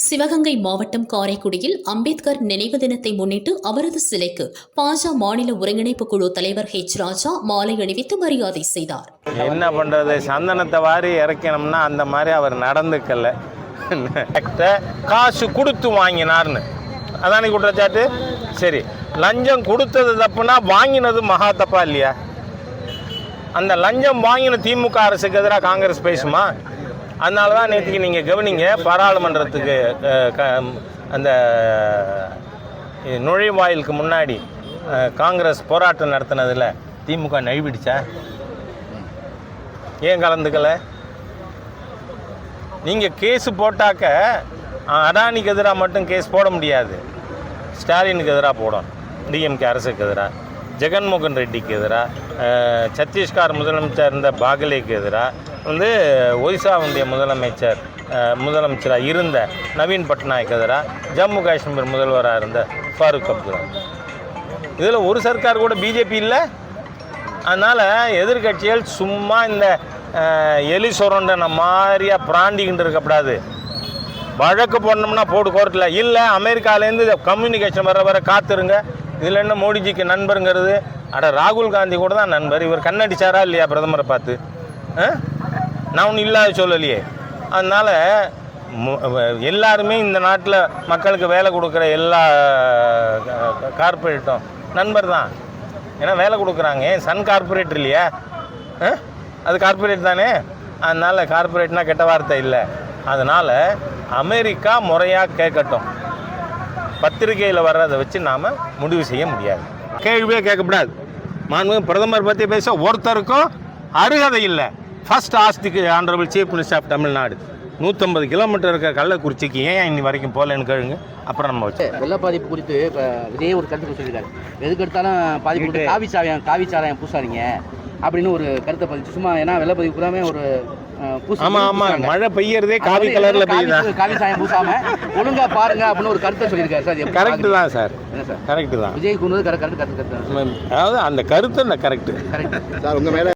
சிவகங்கை மாவட்டம் காரைக்குடியில் அம்பேத்கர் நினைவு தினத்தை முன்னிட்டு அவரது சிலைக்கு பாஜ மாநில ஒருங்கிணைப்பு குழு தலைவர் ஹெச் ராஜா மாலை அணிவித்து மரியாதை செய்தார். என்ன பண்றது, சந்தனத்தை வாரி இறக்கணும்னா அந்த மாதிரி அவர் நடந்துக்கல. காசு கொடுத்து வாங்கினார்னு அதானே குற்றச்சாட்டு. சரி, லஞ்சம் கொடுத்தது தப்புனா வாங்கினது மகா தப்பா இல்லையா? அந்த லஞ்சம் வாங்கின திமுக அரசுக்கு எதிராக காங்கிரஸ் பேசுமா? அதனால தான் நேற்றுக்கு நீங்கள் கவனிங்க, பாராளுமன்றத்துக்கு அந்த நுழைவாயிலுக்கு முன்னாடி காங்கிரஸ் போராட்டம் நடத்தினதில் திமுக நழுவிடுச்சா? ஏன் கலந்துக்கல? நீங்கள் கேஸு போட்டாக்க அடானிக்கு எதிராக மட்டும் கேஸ் போட முடியாது, ஸ்டாலினுக்கு எதிராக போடணும். டிஎம்கே அரசுக்கு எதிராக, ஜெகன்மோகன் ரெட்டிக்கு எதிராக, சத்தீஸ்கர் முதலமைச்சர் இருந்த பாகலேக்கு எதிராக, ஒய்சாவுடைய முதலமைச்சராக இருந்த நவீன் பட்நாயக் எதிராக, ஜம்மு காஷ்மீர் முதல்வராக இருந்த ஃபாரூக் அப்துல்லா. இதில் ஒரு சர்க்கார் கூட பிஜேபி இல்லை. அதனால் எதிர்கட்சிகள் சும்மா இந்த எலி சுரண்டன மாதிரியாக பிராண்டிக்கிட்டு இருக்கக்கூடாது. வழக்கு போடணும்னா போடு கோர்ட்டில், இல்லை அமெரிக்காவிலேருந்து கம்யூனிகேஷன் வர காத்துருங்க. இதில் என்ன மோடிஜிக்கு நண்பருங்கிறது? ராகுல் காந்தி கூட தான் நண்பர். இவர் கண்ணடிச்சாரா இல்லையா பிரதமரை பார்த்து? நான் ஒன்றும் இல்லாத சொல்லலையே. அதனால் எல்லாருமே இந்த நாட்டில் மக்களுக்கு வேலை கொடுக்குற எல்லா கார்பரேட்டும் நண்பர் தான். ஏன்னா வேலை கொடுக்குறாங்க. சன் கார்பரேட் இல்லையா? அது கார்பரேட் தானே. அதனால் கார்பரேட்னால் கெட்ட வார்த்தை இல்லை. அதனால் அமெரிக்கா முறையாக கேட்கட்டும். பத்திரிகையில் வர்றதை வச்சு நாம் முடிவு செய்ய முடியாது. கேள்வியே கேட்கக்கூடாது. மாண்புமிகு பிரதமர் பற்றி பேச ஒருத்தருக்கும் அருகதை இல்லை. ஃபர்ஸ்ட் ஆஸ்திக்கு honourable chief minister of Tamil Nadu 150 kilometre இருக்கிற கள்ளக்குறிச்சிக்கு ஏன் இன்னி வரைக்கும் போகலன்னு கேளுங்க. அப்புறம் நம்ம வச்சு வெள்ள பாதிப்பு குறித்து இப்போ விஜய் ஒரு கருத்து சொல்லியிருக்காரு. எதுக்கு எடுத்தாலும் பாதிப்பு காவி சாராயம் பூசாதீங்க அப்படின்னு ஒரு கருத்தை பதிச்சு சும்மா. ஏன்னா வெள்ள பாதிப்பு பூராமே ஒரு ஆமாம் மழை பெய்யறதே காவி கலரில் பெய்யுது. காவி சாயம் பூசாம ஒழுங்கா பாருங்க அப்படின்னு ஒரு கருத்தை சொல்லியிருக்காரு சார். கரெக்டு தான் சார், கரெக்டு தான். விஜய் கூறுவது கரெக்ட். அதாவது அந்த கருத்து கரெக்டு சார். உங்கள் மேலே